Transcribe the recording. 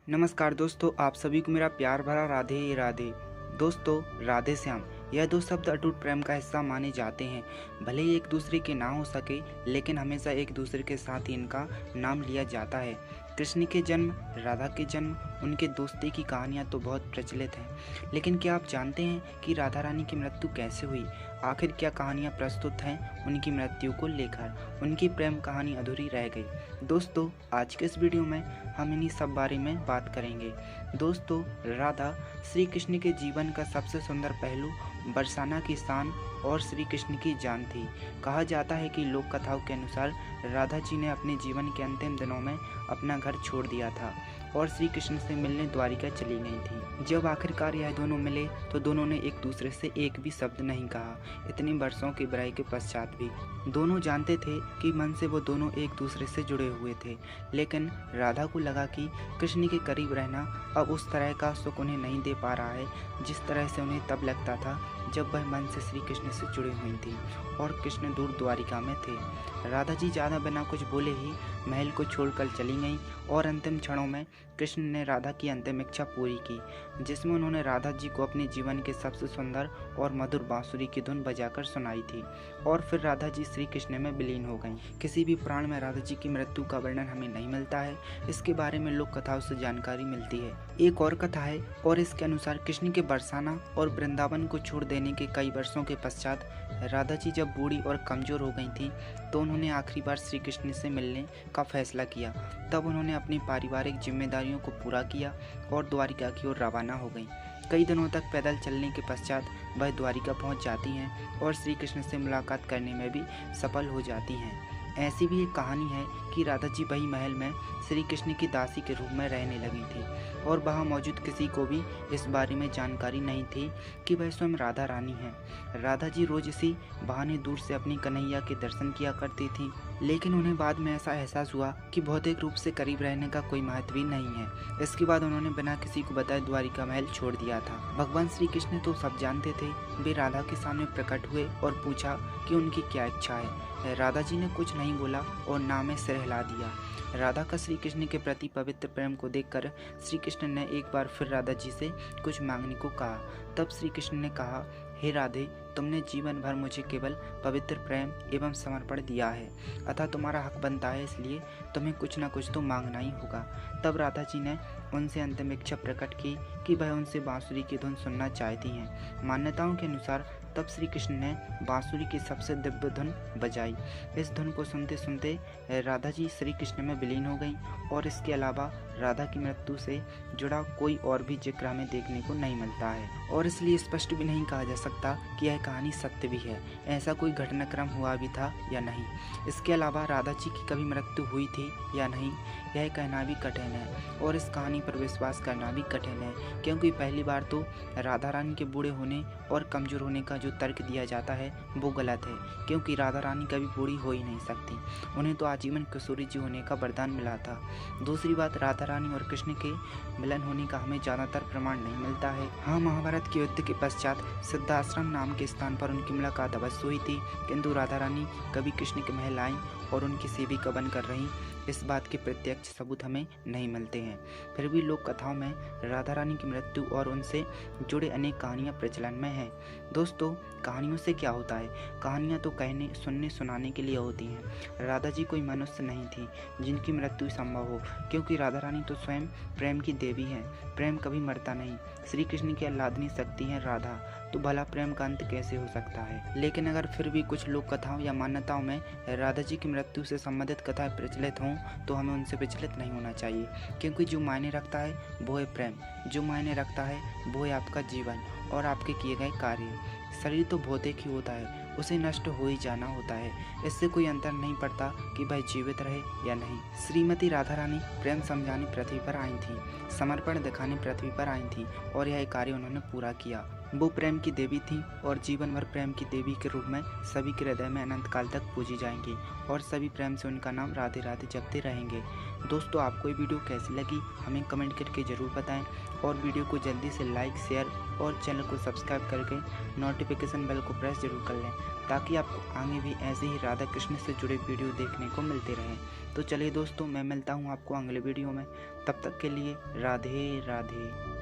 नमस्कार दोस्तों, आप सभी को मेरा प्यार भरा राधे राधे। दोस्तों, राधे श्याम यह दो शब्द अटूट प्रेम का हिस्सा माने जाते हैं। भले ही एक दूसरे के ना हो सके, लेकिन हमेशा एक दूसरे के साथ ही इनका नाम लिया जाता है। कृष्ण के जन्म, राधा के जन्म, उनके दोस्ती की कहानियाँ तो बहुत प्रचलित हैं, लेकिन क्या आप जानते हैं कि राधा रानी की मृत्यु कैसे हुई? आखिर क्या कहानियाँ प्रस्तुत हैं उनकी मृत्यु को लेकर? उनकी प्रेम कहानी अधूरी रह गई। दोस्तों, आज के इस वीडियो में हम इन्हीं सब बारे में बात करेंगे। दोस्तों, राधा श्री कृष्ण के जीवन का सबसे सुंदर पहलू, बरसाना की शान और श्री कृष्ण की जान थी। कहा जाता है कि लोक कथाओं के अनुसार राधा जी ने अपने जीवन के अंतिम दिनों में अपना घर छोड़ दिया था और श्री कृष्ण से मिलने द्वारिका चली गई थी। जब आखिरकार यह दोनों मिले तो दोनों ने एक दूसरे से एक भी शब्द नहीं कहा। इतने वर्षों की बुराई के पश्चात भी दोनों जानते थे कि मन से वो दोनों एक दूसरे से जुड़े हुए थे, लेकिन राधा को लगा कि कृष्ण के करीब रहना अब उस तरह का सुख उन्हें नहीं दे पा रहा है जिस तरह से उन्हें तब लगता था जब वह मन से श्री कृष्ण से जुड़ी हुई थी और कृष्ण दूर द्वारिका में थे। राधा जी ज़्यादा बिना कुछ बोले ही महल को छोड़कर चली गईं और अंतिम क्षणों में कृष्ण ने राधा की अंतिम इच्छा पूरी की, जिसमें उन्होंने राधा जी को अपने जीवन के सबसे सुंदर और मधुर बांसुरी की धुन बजाकर सुनाई थी और फिर राधा जी श्री कृष्ण में विलीन हो गईं। किसी भी पुराण में राधा जी की मृत्यु का वर्णन हमें नहीं मिलता है, इसके बारे में लोक कथाओं से जानकारी मिलती है। एक और कथा है और इसके अनुसार कृष्ण के बरसाना और वृंदावन को छोड़ देने के कई वर्षों के पश्चात राधा जी जब बूढ़ी और कमजोर हो गई थी तो उन्होंने आखिरी बार श्री कृष्ण से मिलने का फैसला किया। तब उन्होंने अपनी पारिवारिक जिम्मेदारियों को पूरा किया और द्वारिका की ओर रवाना हो गई। कई दिनों तक पैदल चलने के पश्चात वह द्वारिका पहुंच जाती हैं और श्री कृष्ण से मुलाकात करने में भी सफल हो जाती हैं। ऐसी भी एक कहानी है कि राधा जी वही महल में श्री कृष्ण की दासी के रूप में रहने लगी थी और वहाँ मौजूद किसी को भी इस बारे में जानकारी नहीं थी कि वह स्वयं राधा रानी हैं। राधा जी रोज इसी बहाने दूर से अपनी कन्हैया के दर्शन किया करती थी, लेकिन उन्हें बाद में ऐसा एहसास हुआ कि भौतिक रूप से करीब रहने का कोई महत्व ही नहीं है। इसके बाद उन्होंने बिना किसी को बताए द्वारिका महल छोड़ दिया था। भगवान श्री कृष्ण तो सब जानते थे। वे राधा के सामने प्रकट हुए और पूछा कि उनकी क्या इच्छा है। राधा जी ने कुछ नहीं बोला और ना में सिर हिला दिया। राधा का श्री कृष्ण के प्रति पवित्र प्रेम को देखकर श्री कृष्ण ने एक बार फिर राधा जी से कुछ मांगने को कहा। तब श्री कृष्ण ने कहा, हे राधे, तुमने जीवन भर मुझे केवल पवित्र प्रेम एवं समर्पण दिया है, अतः तुम्हारा हक बनता है, इसलिए तुम्हें कुछ न कुछ तो मांगना ही होगा। तब राधा जी ने उनसे अंतिम इच्छा प्रकट की कि वह उनसे बांसुरी की धुन सुनना चाहती हैं। मान्यताओं के अनुसार तब श्री कृष्ण ने बांसुरी की सबसे दिव्य धुन बजाई। इस धुन को सुनते सुनते राधा जी श्री कृष्ण में विलीन हो गईं और इसके अलावा राधा की मृत्यु से जुड़ा कोई और भी जिक्र हमें देखने को नहीं मिलता है और इसलिए स्पष्ट भी नहीं कहा जा सकता कि यह कहानी सत्य भी है, ऐसा कोई घटनाक्रम हुआ भी था या नहीं। इसके अलावा राधा जी की कभी मृत्यु हुई थी या नहीं, यह कहना भी कठिन है और इस कहानी पर विश्वास करना भी कठिन है, क्योंकि पहली बार तो राधा रानी के बूढ़े होने और कमजोर होने का जो तर्क दिया जाता है वो गलत है, क्योंकि राधा रानी कभी बूढ़ी हो ही नहीं सकती। उन्हें तो आजीवन किशोरी जी होने का वरदान मिला था। दूसरी बात, राधा रानी और कृष्ण के मिलन होने का हमें ज़्यादातर प्रमाण नहीं मिलता है। हाँ, महाभारत के युद्ध के पश्चात सिद्धाश्रम नाम के स्थान पर उनकी मुलाकात अवश्य हुई थी, किंतु राधा रानी कभी कृष्ण के महल आईं और उनकी सेविका बनकर रहीं, इस बात के प्रत्यक्ष सबूत हमें नहीं मिलते हैं। फिर भी लोक कथाओं में राधा रानी की मृत्यु और उनसे जुड़े अनेक कहानियाँ प्रचलन में हैं। दोस्तों, कहानियों से क्या होता है? कहानियाँ तो कहने, सुनने, सुनाने के लिए होती हैं। राधा जी कोई मनुष्य नहीं थी जिनकी मृत्यु संभव हो, क्योंकि राधा रानी तो स्वयं प्रेम की देवी हैं। प्रेम कभी मरता नहीं। श्री कृष्ण की आह्लादनी शक्ति है राधा, तो भला प्रेम का अंत कैसे हो सकता है? लेकिन अगर फिर भी कुछ लोक कथाओं या मान्यताओं में राधा जी की मृत्यु से संबंधित कथाएं प्रचलित हों तो हमें उनसे विचलित नहीं होना चाहिए, क्योंकि जो मायने रखता है वो है प्रेम, जो मायने रखता है वो है आपका जीवन और आपके किए गए कार्य। शरीर तो भौतिक ही होता है, उसे नष्ट हो ही जाना होता है, इससे कोई अंतर नहीं पड़ता कि वह जीवित रहे या नहीं। श्रीमती राधा रानी प्रेम समझाने पृथ्वी पर आई थी, समर्पण दिखाने पृथ्वी पर आई थी और यह कार्य उन्होंने पूरा किया। वो प्रेम की देवी थी और जीवन भर प्रेम की देवी के रूप में सभी के हृदय में अनंत काल तक पूजी जाएंगी और सभी प्रेम से उनका नाम राधे राधे जपते रहेंगे। दोस्तों, आपको ये वीडियो कैसी लगी हमें कमेंट करके ज़रूर बताएं और वीडियो को जल्दी से लाइक, शेयर और चैनल को सब्सक्राइब करके नोटिफिकेशन बेल को प्रेस जरूर कर लें ताकि आपको आगे भी ऐसे ही राधा कृष्ण से जुड़े वीडियो देखने को मिलते रहें। तो चलिए दोस्तों, मैं मिलता हूँ आपको अगले वीडियो में। तब तक के लिए राधे राधे।